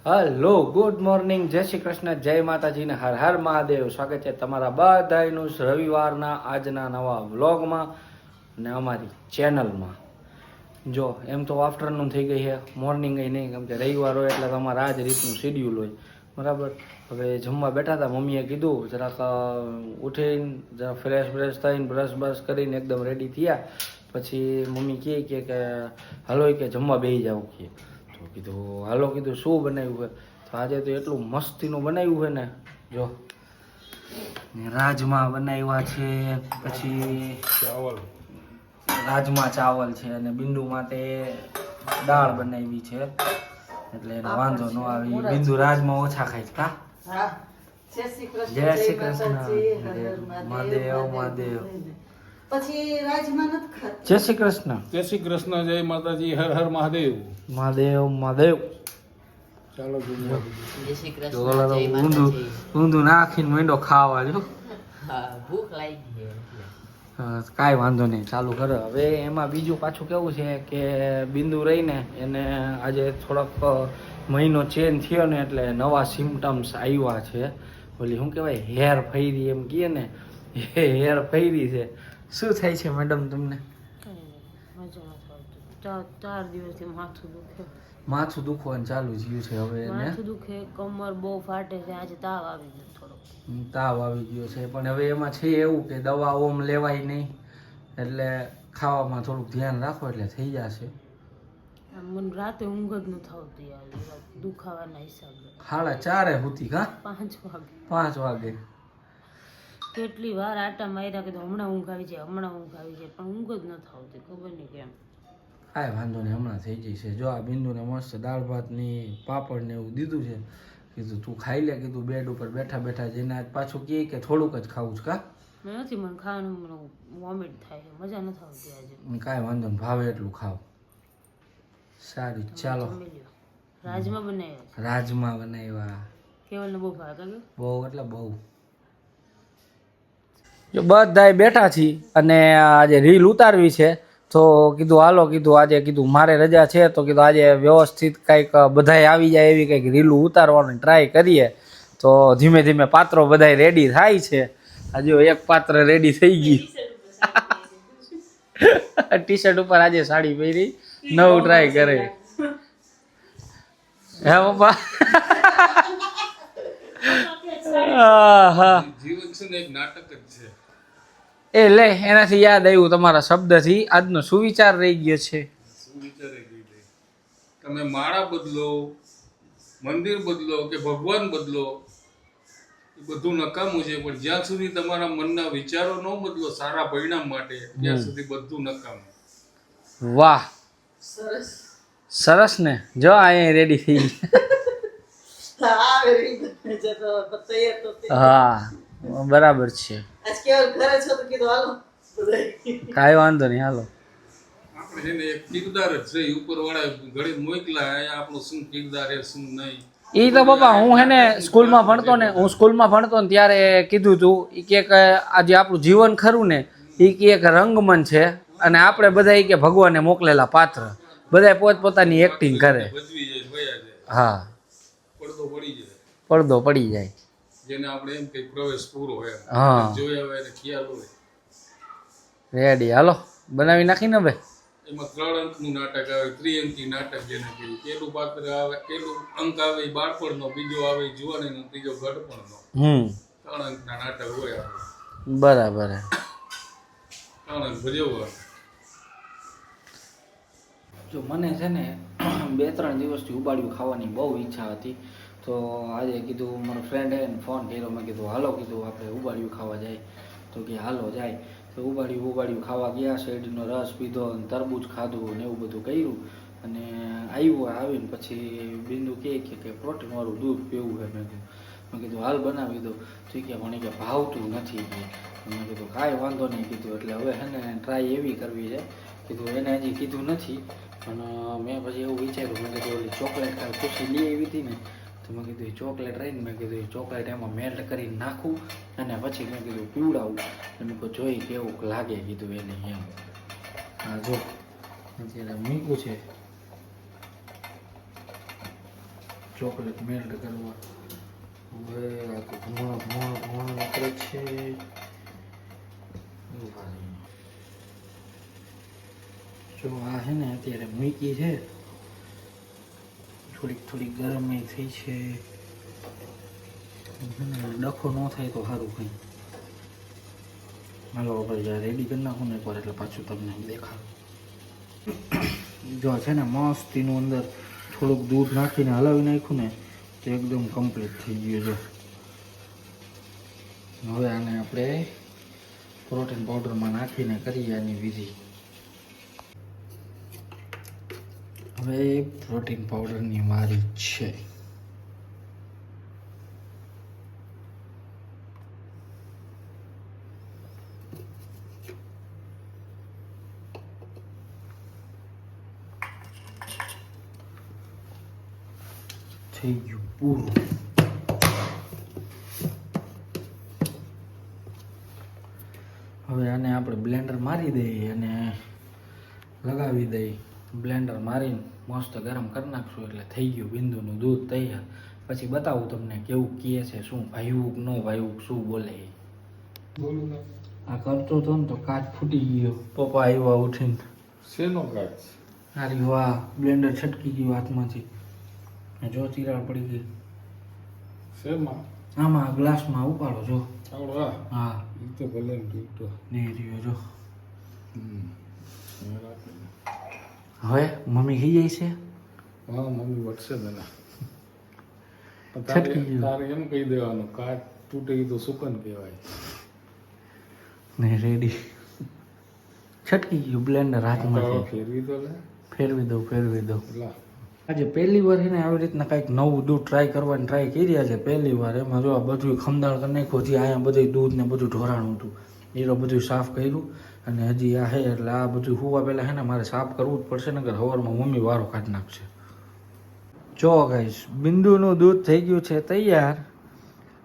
Hello, good morning, જય શ્રી કૃષ્ણ, જય માતાજી ને હર હર મહાદેવ. સ્વાગત છે તમારા બધાનું રવિવારના આજના નવા વ્લોગમાં ને અમારી ચેનલમાં. જો એમ તો આફ્ટરનૂન થઈ ગઈ છે, મોર્નિંગ નહીં, કેમ કે રવિવાર હોય એટલે તમારા આ જ રીતનું શેડ્યુલ હોય, બરાબર. હવે જમવા બેઠા હતા, મમ્મીએ કીધું જરાક ઉઠીને જરા ફ્રેશ થઈને બ્રશ કરીને એકદમ રેડી થયા. પછી મમ્મી કહે કે હાલો કે જમવા બેસી જાવ કે. તો કીધું હાલો, કીધું શું બનાવ્યું છે. તો આજે તો એટલું મસ્તીનું બનાવ્યું છે ને, જો રાજમા બનાવ્યા છે, પછી રાજમા ચાવલ છે, અને બિંદુ માટે દાળ બનાવી છે, એટલે એનો વાંધો ન આવે. બિંદુ રાજમા ઓછા ખાય છે કા. જય શ્રી કૃષ્ણ, મહાદેવ. પછી રાજમા નથી ખાતા. જય શ્રી કૃષ્ણ, જય શ્રી કૃષ્ણ, જય માતાજી, હર હર મહાદેવ. મહાદેવ. ચાલો જય શ્રી કૃષ્ણ, જય માતાજી. ઊંધું નાખીને મીંડો ખાવા જો. હા, ભૂખ લાગી છે. કાંઈ વાંધો નહીં, ચાલુ કરો. હવે એમાં બીજું પાછું કેવું છે કે બિંદુ રહીને એને આજે થોડોક મહિનો ચેન્જ થયો ને, એટલે નવા સિમ્ટમ્સ આવ્યા છે. ઓલી શું કહેવાય, હેર ફૈરી એમ કહે ને, એ હેર ફૈરી છે. શું થાય છે મેડમ તમને? ચાર દિવસથી માથું દુખવાનું ચાલુ થયું છે હવે એને. માથું દુખે, કમર બહુ ફાટે છે. આજે તાવ આવી ગયો થોડો. તાવ આવી ગયો છે, પણ હવે એમાં છે એવું કે દવા ઓમ લેવાય નહીં, એટલે ખાવામાં થોડુંક ધ્યાન રાખો એટલે થઈ જશે. મને રાતે ઊંઘ જ નથી આવતી યાર, દુખાવાના હિસાબે. 4:30 સુધી કા 5 વાગે 5 વાગે કેટલી વાર આટા માર્યા કે હમણાં ઊંઘ આવી જાય, પણ ઊંઘ જ નથી આવતી, ખબર નહીં કેમ. કાંઈ વાંધો નહીં, હમણાં થઈ જશે. જો આ બિંદુને મસ્ત દાળ ભાત ની પાપડ ને એવું દીધું છે. કીધું તું ખાઈ લે, કીધું બેડ ઉપર બેઠા જેને આજ પાછું કહે કે થોડુંક જ ખાવું છે કા. નથી, મને ખાવાનું વોમિટ થાય છે, મજા નથી આવતી આજે. કાંઈ વાંધો નહીં, ભાવે એટલું ખાવ. સારું, ચાલો. રાજમા બનાવ્યા. રાજમા બનાવ્યા. કેવલને બહુ ભાવે કાકે? બહુ એટલે બહુ. જો બધાય બેઠા છીએ અને આજે રીલ ઉતારવી છે, તો કીધું હાલો, કીધું આજે કીધું મારે રજા છે, તો કીધું આજે વ્યવસ્થિત કંઈક બધાય આવી જાય એવી કંઈક રીલું ઉતારવાની ટ્રાય કરીએ. તો ધીમે ધીમે પાત્રો બધાય રેડી થાય છે. હજુ એક પાત્ર રેડી થઈ ગઈ. ટી શર્ટ ઉપર આજે સાડી પહેરી, નવું ટ્રાય કરે. હે પપ્પા? જીવન છે ને એક નાટક જ છે. એ લે, એનાથી યાદ આવ્યું, તમારા શબ્દથી આજનો સુવિચાર રહી ગયો છે. શું વિચારે ગઈ? તમે માળા બદલો, મંદિર બદલો કે ભગવાન બદલો, એ બધું નકામું છે, પણ જ્યાં સુધી તમારા મનના વિચારો ન બદલો સારા પરિણામ માટે, ત્યાં સુધી બધું નકામું. વાહ, સરસ ને. જો અહીંયા રેડી થઈ ગઈ. હા, બરાબર છે. કાંઈ વાંધો નહીં, હાલો. આપણે છે ને એક કિરદાર જ છે, ઉપર વાળા ઘડી મોકલા, અહીંયા આપણું શું કિરદાર છે શું નહીં. એ તો પપ્પા, હું હે ને સ્કૂલમાં ભણતો ને ત્યારે કીધું તું કે આજે આપણું જીવન ખરું ને, એ કે એક રંગમંચ છે, અને આપણે બધા કે ભગવાને મોકલેલા પાત્ર, બધા પોતપોતાની એક્ટિંગ કરે. ભજવી જાય, ભયા જાય. હા, પડદો પડી જાય, જેને આપણે એમ કે પ્રવેશ પૂરો હોય. હા, જોયા હોય એને ખ્યાલ હોય. રેડી, હાલો બનાવી નાખીને ભાઈ. એમાં 3 અંકનું નાટક આવે, ત્રિઅંકી નાટક જેને કહેવાય. પહેલું પાત્ર આવે, પહેલું અંક આવે એ બાળપણનો, બીજો આવે જુવાનીનો, ત્રીજો ગઢપણનો. 3 અંકના નાટક હોય. બરાબર. 3 અંક ભજવવા. જો મને છે ને 2-3 દિવસથી ઉબાડિયું ખાવાની બહુ ઈચ્છા હતી, તો આજે કીધું મારો ફ્રેન્ડે ફોન કર્યો. મેં કીધું હાલો, કીધું આપણે ઉબાડિયું ખાવા જાય. તો કે હાલો જાય. તો ઉબાડિયું ખાવા ગયા, શેરડીનો રસ પીધો, તરબૂચ ખાધું ને એવું બધું કર્યું. અને આવીને પછી બિંદુ કહે કે પ્રોટીનવાળું દૂધ પીવું છે. મેં કીધું હાલ બનાવી દો. તો કે મને કે ભાવતું નથી. મેં કીધું કાંઈ વાંધો નહીં, કીધું એટલે હવે છે ને ટ્રાય એવી કરવી છે. કીધું એને હજી કીધું નથી, પણ મેં પછી એવું વિચાર્યું. મેં કીધું ઓલી ચોકલેટ કાલ ખુશી લઈ આવી હતી ને, તો મેં કીધું ચોકલેટ રહીને, મેં કીધું એ ચોકલેટ એમાં મેલ્ટ કરીને નાખું અને પછી મેં કીધું પીવડાવું. અને મેં જોઈ કેવું લાગે કીધું એને એમ. હા જો અત્યારે મૂક્યું છે. ચોકલેટ મેલ્ટ કરવા. હવે આ તો ધુમાડો નીકળે છે. જો આ છે ને અત્યારે મૂકી છે, થોડીક ગરમ થઈ છે. ડખો ન થાય તો સારું કંઈ. હાલો આપણે જ્યાં રેડી કરી નાખું ને એકવાર એટલે પાછું તમને દેખાડું. જો છે ને મસ્તીનું અંદર થોડુંક દૂધ નાખીને હલાવી નાખ્યું ને તો એકદમ કમ્પ્લીટ થઈ ગયું. જો હવે આને આપણે પ્રોટીન પાવડરમાં નાખીને કરીએ આની વિધિ. હવે પ્રોટીન પાવડરની વારી છે. થઈ ગયું પૂરું. હવે આને આપણે બ્લેન્ડર મારી દઈએ અને લગાવી દઈએ. બ્લેન્ડર મારીને મસ્ત ગરમ કરી નાખશું એટલે થઈ ગયું બિંદુનું દૂધ તૈયાર. પછી બતાવું તમને કેવું કહે છે, શું ભાવ્યું કે ન ભાવ્યું, શું બોલે. બોલું ને આ કરતો હતો ને તો કાચ ફૂટી ગયો. પપ્પા આવ્યા ઉઠીને. શેનો કાચ? અરે વાહ, બ્લેન્ડર છટકી ગયું હાથમાંથી. જો તિરાડ પડી ગઈ. શેમાં? આમાં ગ્લાસમાં ઉપાડો જો. આવડો? હા એ તો ભલે ને તૂટતો. નહીં રહ્યો જો. હવે મમ્મી ખાઈ જાય છે. હા મમ્મી વટશે તને. છટકી ગયું. તારે એમ કહી દેવાનું કાચ તૂટે ઈ તો સુકન કહેવાય. નહીં રેડી. છટકી ગયું બ્લેન્ડર હાથમાંથી. ફેરવી તો લે. ફેરવી દઉં. લા આજે પહેલી વાર એને આવી રીતના કંઈક નવું દૂધ ટ્રાય કરવાની ટ્રાય કરી છે પહેલી વાર. એમાં જો આ બધું ખમદાણ કરી નાખ્યું. હજી અહીંયા બધું દૂધ ને બધું ઢોરાણું હતું એ તો બધું સાફ કર્યું. અને હજી આ હે એટલે આ બધું હોવા પહેલાં હે ને મારે સાફ કરવું જ પડશે ને, કે સવારમાં મમ્મી વારો કાઢી નાખશે. જો ગાઈસ બિંદુનું દૂધ થઈ ગયું છે તૈયાર.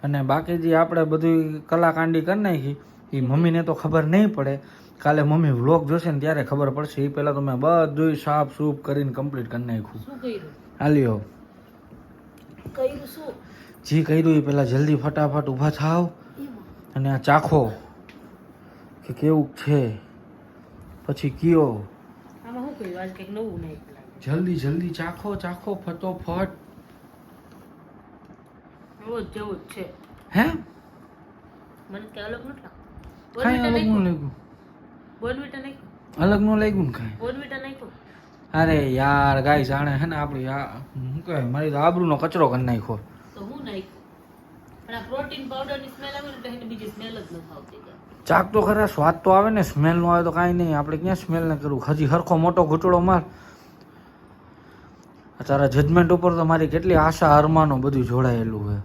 અને બાકી જે આપણે બધું કલાકાંડી કરી નાખી એ મમ્મીને તો ખબર નહીં પડે. કાલે મમ્મી વ્લોગ જોશે ને ત્યારે ખબર પડશે. એ પહેલાં તો મેં બધું સાફ સૂફ કરીને કમ્પ્લીટ કરી નાખ્યું. શું કર્યું? હાલ્યો શું જે કર્યું એ પહેલાં જલ્દી ફટાફટ ઊભા થાવ અને આ ચાખો કે કેવું છે, પછી કયો. આમાં શું કર્યું? આજ કંઈક નવું નાખ્યું. જલ્દી ચાખો ફટોફટ. જેવું જ છે. હે મને કઈ અલગ નથી કાંઈ અલગ ન લાગ્યું. બોર્નવિટા નાખ્યું. અલગ ન લાગ્યું ને કાંઈ. બોર્નવિટા નાખ્યું. અરે યાર ગાય જાણે હે ને આપણી આ શું કહેવાય મારી તો આબરૂનો કચરો કરી નાખ્યો. તો હું નાખ્યું પણ આ પ્રોટીન પાવડરની સ્મેલ આવે ને એટલે બીજી સ્મેલ જ નથી આવતી. ચાક તો ખરા, સ્વાદ તો આવે ને, સ્મેલ નો આવે તો કાંઈ નહીં. આપણે ક્યાં સ્મેલ ને કરવું. હજી હરખો મોટો ઘૂંટડો માર. તારા જજમેન્ટ ઉપર તો મારી કેટલી આશા અરમાનો બધું જોડાયેલું છે.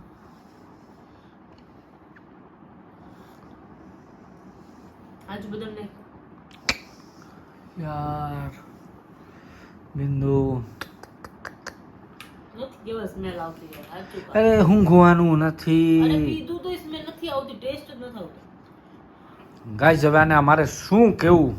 આજુ બધું નાખ્યું. યાર બિંદુ નથી કેવા સ્મેલ આવતી યાર. સાચું કહું. અરે ઊંઘવાનું અરે નથી પીધું તો સ્મેલ નથી આવતી, ટેસ્ટ જ નથી આવતો. ગાઈસ. હવે આને મારે શું કેવું.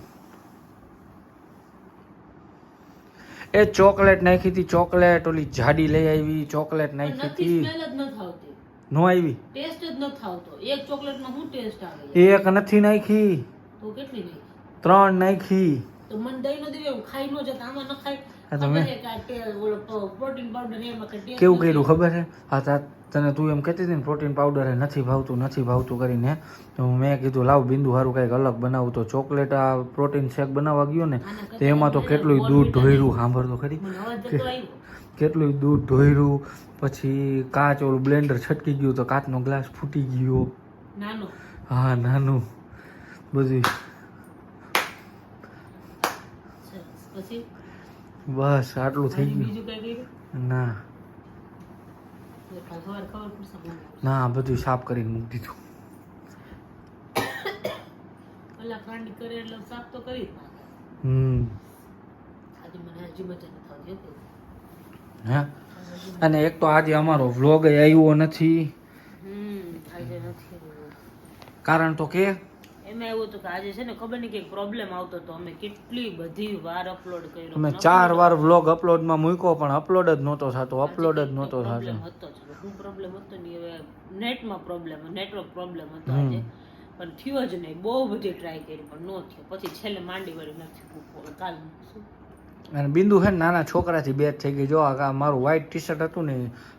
એ ચોકલેટ નાખી હતી, ચોકલેટ ઓલી જાડી લઈ આવી, ચોકલેટ નાખી નથી, હતી, સ્મેલ જ નથી આવતી, નો આવી. ટેસ્ટ જ નથી આવતો. એક ચોકલેટમાં શું ટેસ્ટ આવે? એક નથી નાખી, તો કેટલી નાખી? 3 નાખી. તો મને દહીં નો દેવે, ખાઈ નો જતા, આમાં ન ખાય. હા તો મેં પ્રોટીન પાવડર એમાં કઈ ટેસ્ટ કેવું કર્યું ખબર છે? હા તને તું એમ કહેતી હતી ને પ્રોટીન પાવડર નથી ભાવતું કરીને, તો મેં કીધું લાવ બિંદુ સારું કંઈક અલગ બનાવું. તો ચોકલેટ આ પ્રોટીન શેક બનાવવા ગયો ને તો એમાં તો કેટલું દૂધ ઢોયરું. સાંભળ તો ખરી, મને અવાજ જતો આવ્યો. કેટલું દૂધ ઢોયરું. પછી કાચ ઓલું બ્લેન્ડર છટકી ગયું તો કાચનો ગ્લાસ ફૂટી ગયો. નાનો હા નાનું બધું. સરસ. પછી બસ આટલું થઈ ગયું. બીજું કઈ કર્યું? ના ખબર પડશે મને. ના બધું સાફ કરીને મૂકી દીધું. ઓલા ખાંડ કરે એટલે સાફ તો કરી જ નાખે. આજે મને હજી મજા નથી આવતી હો. હે અને એક તો આજે અમારો વ્લોગ આવ્યો નથી. આજે નથી. કારણ તો કે એમ એમાં એવું હતું કે આજે છે ને ખબર નહીં કંઈક પ્રોબ્લેમ આવતો હતો. અમે કેટલી બધી વાર અપલોડ કર્યો. અમે 4 વાર વ્લોગ અપલોડમાં મૂક્યો પણ અપલોડ જ નહોતો થતો, અપલોડ જ નહોતો થતો. પ્રોબ્લેમ હતો જ. શું પ્રોબ્લેમ હતો ને હવે નેટમાં પ્રોબ્લેમ, નેટવર્ક પ્રોબ્લેમ હતો આજે, પણ થયો જ નહીં. બહુ બધી ટ્રાય કરી પણ નો થયો. પછી છેલ્લે માંડી વળી નથી કાલ શું અને બિંદુ છે ને નાના છોકરાથી બેચ થઈ ગઈ. જો આ મારું વ્હાઈટ ટી શર્ટ હતું ને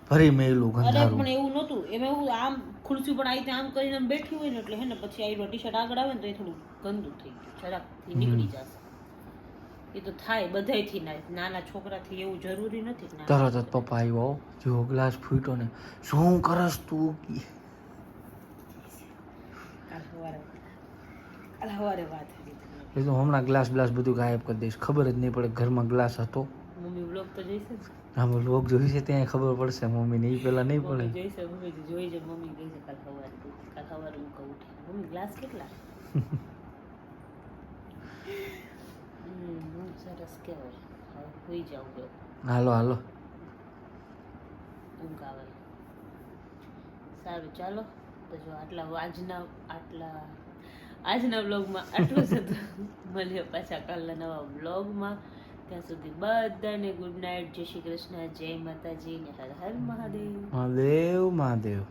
ભરી મેલું અરે ગંધારું. પણ એવું નહોતું. એમાં એવું આમ ખુરશી પણ આવી આમ કરીને આમ બેઠી હોય ને એટલે હે ને પછી આવી ટી શર્ટ આગળ આવે ને તો એ થોડું ગંદુ થઈ ગયું, જરાકથી નીકળી જશે. એ તો થાય બધાયથી, નાના છોકરાથી એવું જરૂરી નથી. તરત જ પપ્પા આવ્યો, જો ગ્લાસ ફૂટ્યો ને શું કરસ તું? કાલ સવારે વાત થઈ. એ તો હમણાં ગ્લાસ બધું ગાયબ કરી દઈશ, ખબર જ નહીં પડે ઘરમાં ગ્લાસ હતો. મમ્મી વ્લોગ તો જોઈશે જ. હા લોક જોઈ છે ત્યાં ખબર પડશે, મમ્મીને એ પેલા નહીં પડે. મમ્મી જોઈશે, મમ્મી જોઈ છે. મમ્મી ગઈ છે કાલ સવારે હું કહું મમ્મી ગ્લાસ કેટલા? સરસ કહેવાય. હવે સુઈ જાઉં ગયો, હાલો ઊંઘ આવે. સારું ચાલો તો જો આજના બ્લોગમાં આટલું જ હતું. મળીએ પાછા કાલના નવા બ્લોગમાં. ત્યાં સુધી બધાને ગુડ નાઇટ, જય શ્રી કૃષ્ણ, જય માતાજી ને હર હર મહાદેવ. મહાદેવ.